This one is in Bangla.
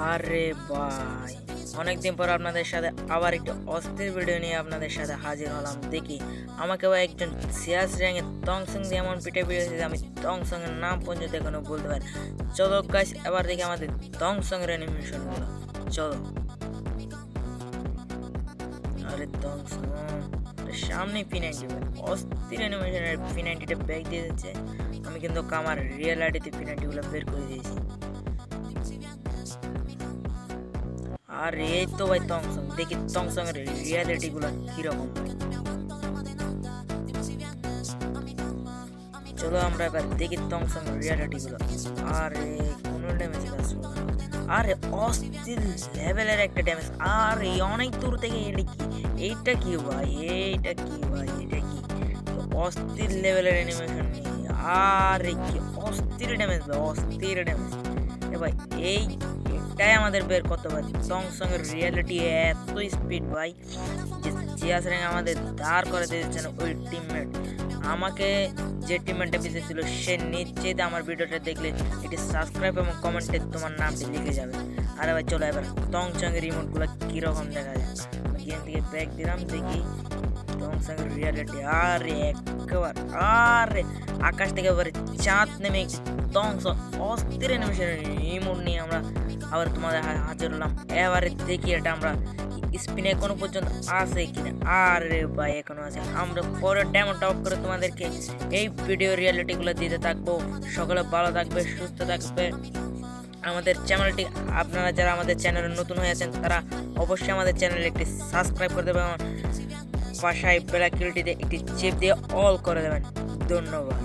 আরে ভাই, অনেকদিন পর আপনাদের সাথে আবার একটা অস্থির ভিডিও নিয়ে আপনাদের সাথে হাজির হলাম। দেখি আমাকেও একজন সিয়াস র্যাঙ্কে টংসং দিয়ে এমন পিঠে পিড়েছে যে আমি টংসং এর নাম পর্যন্ত এখনো বলতে পারি। চলো গাইস, এবার দেখি আমাদের টংসং এর অ্যানিমেশন গুলো। চলো। আরে টংসং সামনে P90, অস্থির অ্যানিমেশনের P90টা ব্যাক দিয়ে দিচ্ছে। আমি কিন্তু আমার রিয়েল আইডিতে P90 গুলো বের করে দিয়েছি। আর এই তো ভাই টংসং, দেখি টংসং এর রিয়ালিটি গুলো কিরকম। চলো আমরা এবার দেখি টংসং এর রিয়ালিটি গুলো। আরে কোন ড্যামেজ আসলো না। আরে অস্থির লেভেলের একটা ড্যামেজ। আরে অনেক দূর থেকে এটা কি, এইটা কি ভাই, এইটা কি ভাই, এটা কি অস্থির লেভেলের অ্যানিমেশন। আরে কি অস্থির ড্যামেজ ভাই, অস্থির ড্যামেজ। এ ভাই এইটাই আমাদের বের করতে পারে। টংসং এর রিয়েলিটি এত স্পিড ভাই যে জিয়াস র্যাঙ্ক আমাদের দাঁড় করে দিয়েছেন। ওই টিমমেট আমাকে যে টিমমেটটা পিছিয়ে ছিল সে নিশ্চিত আমার ভিডিওটা দেখলে এটি সাবস্ক্রাইব এবং কমেন্টে তোমার নামটি লিখে যাবে। আরে ভাই চলো এবার টংসং এর রিমোটগুলো কিরকম দেখা যায়। গেম থেকে ব্যাক দিলাম, দেখি টংসং এর রিয়েলিটি। আরে একবার আরে আকাশ থেকে এবারে চাঁদ নেমে টংসং অস্থির অ্যানিমেশনের রিমোট নিয়ে আমরা আবার তোমাদের হাজির হলাম। এবারে দেখি এটা আমরা স্পিনে এখনো পর্যন্ত আছে কিনা। আরে ভাই এখনো আছে। আমরা পরে ডেমো টপ করে তোমাদেরকে এই ভিডিও রিয়েলিটি গুলো দিতে থাকবো। সকলে ভালো থাকবে, সুস্থ থাকবে। আমাদের চ্যানেলটি, আপনারা যারা আমাদের চ্যানেলে নতুন হয়ে আছেন তারা অবশ্যই আমাদের চ্যানেলে একটি সাবস্ক্রাইব করে দেবেন, পাশায় বেল আইকনটিতে একটি চেপ দিয়ে অল করে দেবেন। ধন্যবাদ।